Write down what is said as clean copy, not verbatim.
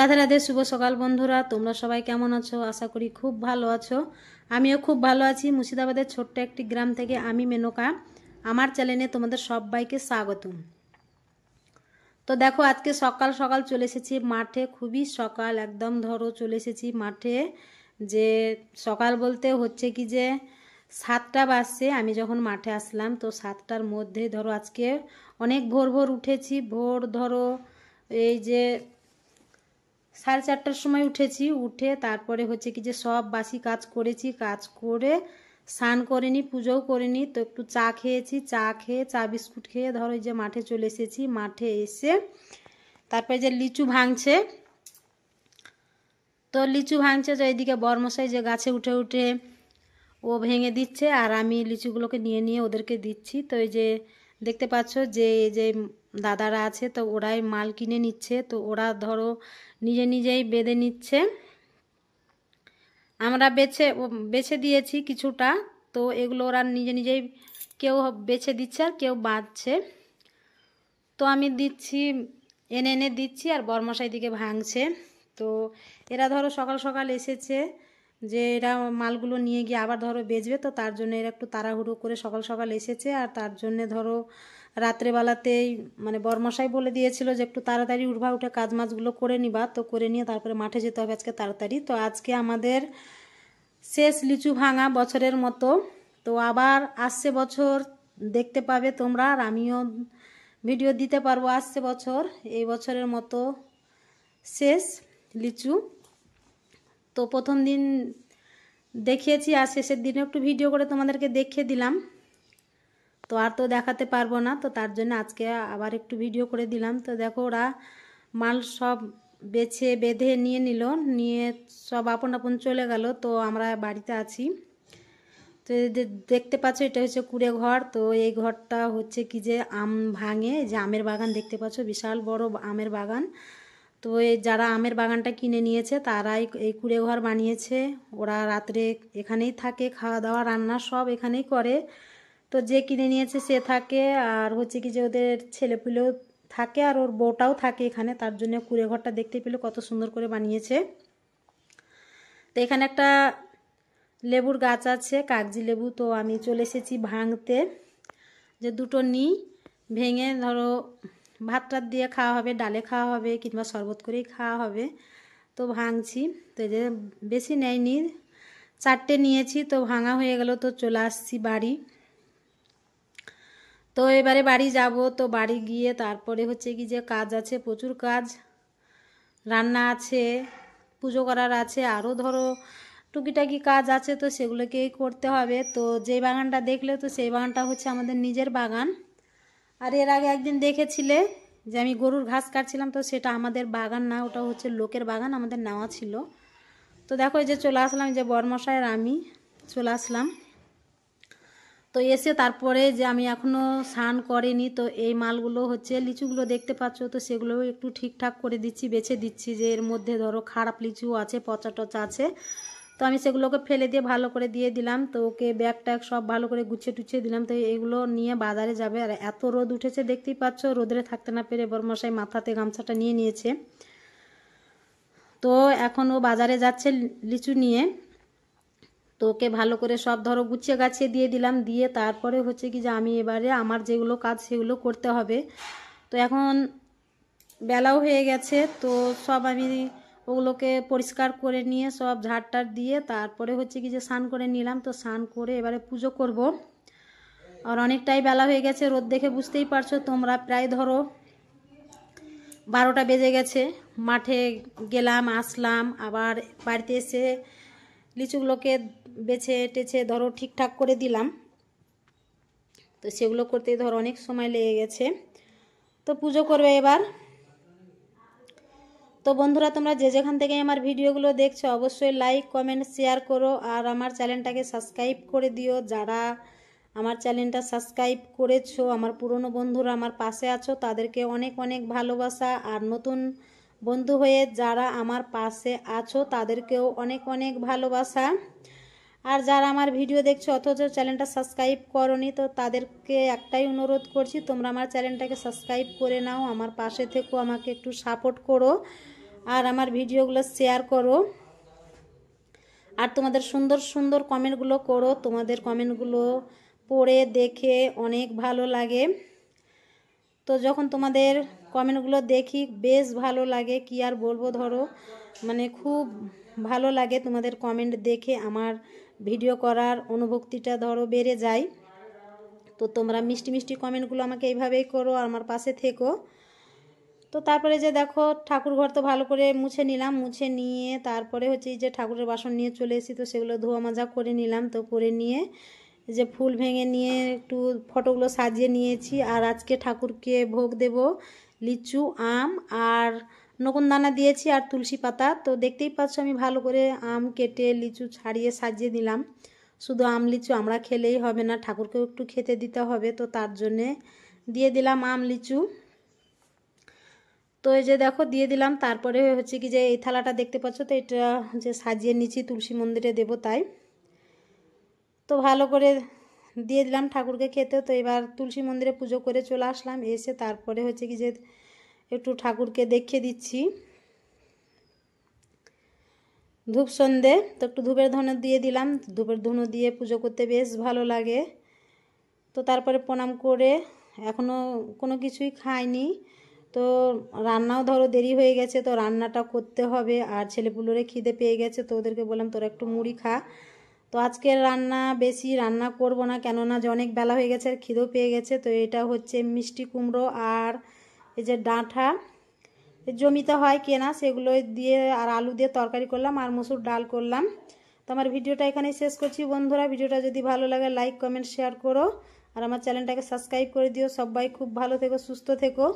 রাধে রাধে, শুভ সকাল বন্ধুরা। তোমরা সবাই কেমন আছো? আশা করি খুব ভালো আছো। আমিও খুব ভালো আছি। মুর্শিদাবাদের ছোট্ট একটি গ্রাম থেকে আমি মেনকা। আমার চ্যানেলে তোমাদের সবাইকে স্বাগতম। তো দেখো, আজকে সকাল সকাল চলে এসেছি মাঠে। খুবই সকাল, একদম ধরো চলে এসেছি মাঠে। যে সকাল বলতে হচ্ছে কি যে 7টা বাজছে আমি যখন মাঠে আসলাম। তো 7টার মধ্যে ধরো আজকে অনেক ভোর ভোর উঠেছি। ভোর ধরো এই যে 4:30টার সময় উঠেছি। উঠে তারপরে হচ্ছে কি যে সব বাসি কাজ করেছি। কাজ করে স্নান করিনি, পুজোও করিনি। তো একটু চা খেয়েছি। চা খেয়ে চা বিস্কুট খেয়ে ধরো যে মাঠে চলে এসেছি। মাঠে এসে তারপরে যে লিচু ভাঙছে। তো লিচু ভাঙছে যে এইদিকে বরমশাই যে গাছে উঠে উঠে ও ভেঙে দিচ্ছে, আর আমি লিচুগুলোকে নিয়ে নিয়ে ওদেরকে দিচ্ছি। তো এই যে দেখতে পাচ্ছ যে এই যে দাদারা আছে, তো ওরাই মাল কিনে নিচ্ছে। তো ওরা ধরো নিজে নিজেই বেঁধে নিচ্ছে। আমরা বেছে দিয়েছি কিছুটা। তো এগুলো ওরা নিজে নিজেই কেউ বেছে দিচ্ছে আর কেউ বাঁধছে। তো আমি দিচ্ছি, এনে এনে দিচ্ছি, আর বরমশাই দিকে ভাঙছে। তো এরা ধরো সকাল সকাল এসেছে যে এরা মালগুলো নিয়ে গিয়ে আবার ধরো বেচবে। তো তার জন্য এরা একটু তাড়াহুড়ো করে সকাল সকাল এসেছে। আর তার জন্যে ধরো রাত্রেবেলাতেই মানে বরমশাই বলে দিয়েছিল যে একটু তাড়াতাড়ি উঠবা, উঠে কাজ মাছগুলো করে নিবা। তো করে নিয়ে তারপরে মাঠে যেতে হবে আজকে তাড়াতাড়ি। তো আজকে আমাদের শেষ লিচু ভাঙা বছরের মতো। তো আবার আসছে বছর দেখতে পাবে তোমরা, আর আমিও ভিডিও দিতে পারবো। আসছে বছর এই বছরের মতো শেষ লিচু। তো প্রথম দিন দেখিয়েছি, আর শেষের দিনে একটু ভিডিও করে তোমাদেরকে দেখিয়ে দিলাম। তো আর তো দেখাতে পারবো না, তো তার জন্য আজকে আবার একটু ভিডিও করে দিলাম। তো দেখো ওরা মাল সব বেঁধে নিয়ে নিল, নিয়ে সব আপন আপন চলে গেল। তো আমরা বাড়িতে আছি। তো দেখতে পাচ্ছ এটা হচ্ছে কুড়ে ঘর। তো এই ঘরটা হচ্ছে কি যে আম ভাঙে, যে আমের বাগান দেখতে পাচ্ছ, বিশাল বড় আমের বাগান। তো এই যারা আমের বাগানটা কিনে নিয়েছে তারাই এই কুড়ে ঘর বানিয়েছে। ওরা রাত্রে এখানেই থাকে, খাওয়া দাওয়া রান্না সব এখানেই করে। তো যে কিনে নিয়েছে সে থাকে, আর হচ্ছে কি যে ওদের ছেলেপুলেও থাকে, আর ওর বউটাও থাকে এখানে। তার জন্য কুড়ে ঘরটা দেখতে পেলে কত সুন্দর করে বানিয়েছে। তো এখানে একটা লেবুর গাছ আছে, কাগজি লেবু। তো আমি চলে এসেছি ভাঙতে, যে দুটো নিই, ভেঙে ধরো ভাত টাত দিয়ে খাওয়া হবে, ডালে খাওয়া হবে, কিংবা শরবত করেই খাওয়া হবে। তো ভাঙছি। তো এই যে বেশি নেয়নি, 4টে নিয়েছি। তো ভাঙা হয়ে গেল, তো চলে আসছি বাড়ি। তো এবারে বাড়ি যাব। তো বাড়ি গিয়ে তারপরে হচ্ছে কি যে কাজ আছে, প্রচুর কাজ, রান্না আছে, পুজো করার আছে, আরও ধরো টুকিটাকি কাজ আছে। তো সেগুলোকেই করতে হবে। তো যেই বাগানটা দেখলে, তো সেই বাগানটা হচ্ছে আমাদের নিজের বাগান। আর এর আগে একদিন দেখেছিলে যে আমি গরুর ঘাস কাটছিলাম, তো সেটা আমাদের বাগান না, ওটা হচ্ছে লোকের বাগান, আমাদের নেওয়া ছিল। তো দেখো এই যে চলে আসলাম, যে বরমশাই আর আমি চলে আসলাম। তো এসে তারপরে যে আমি এখনও স্নান করিনি। তো এই মালগুলো হচ্ছে লিচুগুলো দেখতে পাচ্ছ, তো সেগুলো একটু ঠিকঠাক করে দিচ্ছি, বেছে দিচ্ছি। যে এর মধ্যে ধরো খারাপ লিচু আছে, পচা টচা আছে। তো আমি সেগুলোকে ফেলে দিয়ে ভালো করে দিয়ে দিলাম। তো ওকে ব্যাগ ট্যাগ সব ভালো করে গুছিয়ে টুছিয়ে দিলাম। তো এগুলো নিয়ে বাজারে যাবে। আর এত রোদ উঠেছে দেখতেই পাচ্ছ, রোদে থাকতে না পেরে বরমশাই মাথাতে গামছাটা নিয়ে নিয়েছে। তো এখন ও বাজারে যাচ্ছে লিচু নিয়ে। তো ওকে ভালো করে সব ধরো গুছিয়ে গাছিয়ে দিয়ে দিলাম। দিয়ে তারপরে হচ্ছে কি যে আমি এবারে আমার যেগুলো কাজ সেগুলো করতে হবে। তো এখন বেলাও হয়ে গেছে। তো সব আমি ওগুলোকে পরিষ্কার করে নিয়ে সব ঝাড়টার দিয়ে তারপরে হচ্ছে কি যে স্নান করে নিলাম। তো স্নান করে এবারে পুজো করব। আর অনেকটাই বেলা হয়ে গেছে, রোদ দেখে বুঝতেই পারছো তোমরা। প্রায় ধরো 12টা বেজে গেছে। মাঠে গেলাম, আসলাম, আবার বাড়িতে এসে লিচুগুলোকে বেছে টেছে ধরো ঠিকঠাক করে দিলাম। তো সেগুলো করতে ধরো অনেক সময় লেগে গেছে। তো পুজো করবে এবার। তো বন্ধুরা, তোমরা যে যেখান থেকে আমার ভিডিওগুলো দেখছো অবশ্যই লাইক কমেন্ট শেয়ার করো, আর আমার চ্যানেলটাকে সাবস্ক্রাইব করে দিও। যারা আমার চ্যানেলটা সাবস্ক্রাইব করেছো, আমার পুরনো বন্ধুরা আমার পাশে আছো, তাদেরকে অনেক অনেক ভালোবাসা। আর নতুন বন্ধু হয়ে যারা আমার পাশে আছো তাদেরকেও অনেক অনেক ভালোবাসা। আর যারা আমার ভিডিও দেখছো অথচ চ্যানেলটা সাবস্ক্রাইব করোনি, তো তাদেরকে একটাই অনুরোধ করছি, তোমরা আমার চ্যানেলটাকে সাবস্ক্রাইব করে নাও, আমার পাশে থেকো, আমাকে একটু সাপোর্ট করো। আর আমার ভিডিওগুলো শেয়ার করো, আর তোমাদের সুন্দর সুন্দর কমেন্টগুলো করো। তোমাদের কমেন্টগুলো পড়ে দেখে অনেক ভালো লাগে। তো যখন তোমাদের কমেন্টগুলো দেখি বেশ ভালো লাগে, কি আর বলবো, ধরো মানে খুব ভালো লাগে তোমাদের কমেন্ট দেখে। আমার ভিডিও করার অনুভূতিটা ধরো বেড়ে যায়। তো তোমরা মিষ্টি মিষ্টি কমেন্টগুলো আমাকে এইভাবেই করো, আর আমার পাশে থেকো। তো তারপরে যে দেখো ঠাকুর ঘর তো ভালো করে মুছে নিলাম, মুছে নিয়ে তারপরে হচ্ছে এই যে ঠাকুরের বাসন নিয়ে চলে এসেছি, তো সেগুলো ধোয়া মাজা করে নিলাম। তো করে নিয়ে যে ফুল ভেঙে নিয়ে একটু ফটোগুলো সাজিয়ে নিয়েছি। আর আজকে ঠাকুরকে ভোগ দেব লিচু, আম আর নকুনদানা দিয়েছি আর তুলসী পাতা। তো দেখতেই পাচ্ছ আমি ভালো করে আম কেটে লিচু ছাড়িয়ে সাজিয়ে দিলাম। শুধু আম লিচু আমরা খেলেই হবে না, ঠাকুরকেও একটু খেতে দিতে হবে, তো তার জন্যে দিয়ে দিলাম আম লিচু। তো এই যে দেখো দিয়ে দিলাম। তারপরে হচ্ছে কি যে এই থালাটা দেখতে পাচ্ছ, তো এটা যে সাজিয়ে নিচ্ছি তুলসী মন্দিরে দেব তাই। তো ভালো করে দিয়ে দিলাম ঠাকুরকে খেতে। তো এবার তুলসী মন্দিরে পুজো করে চলে আসলাম। এসে তারপরে হচ্ছে কি যে একটু ঠাকুরকে দেখিয়ে দিচ্ছি ধূপ সন্ধে। তো একটু ধূপের ধুনো দিয়ে দিলাম, ধূপের ধুনো দিয়ে পুজো করতে বেশ ভালো লাগে। তো তারপরে প্রণাম করে এখনও কোনো কিছুই খাইনি। তো রান্নাও ধরো দেরি হয়ে গেছে, তো রান্নাটা করতে হবে। আর ছেলেপুলোরে খিদে পেয়ে গেছে, তো ওদেরকে বললাম তোরা একটু মুড়ি খা। তো আজকের রান্না বেশি রান্না করব না, কেননা যে অনেক বেলা হয়ে গেছে আর খিদেও পেয়ে গেছে। তো এটা হচ্ছে মিষ্টি কুমড়ো আর এই যে ডাঁটা জমিতে হয় কেনা, সেগুলো দিয়ে আর আলু দিয়ে তরকারি করলাম আর মসুর ডাল করলাম। তো আমার ভিডিওটা এখানেই শেষ করছি বন্ধুরা। ভিডিওটা যদি ভালো লাগে লাইক কমেন্ট শেয়ার করো, আর আমার চ্যানেলটাকে সাবস্ক্রাইব করে দিও। সবাই খুব ভালো থেকো, সুস্থ থেকো।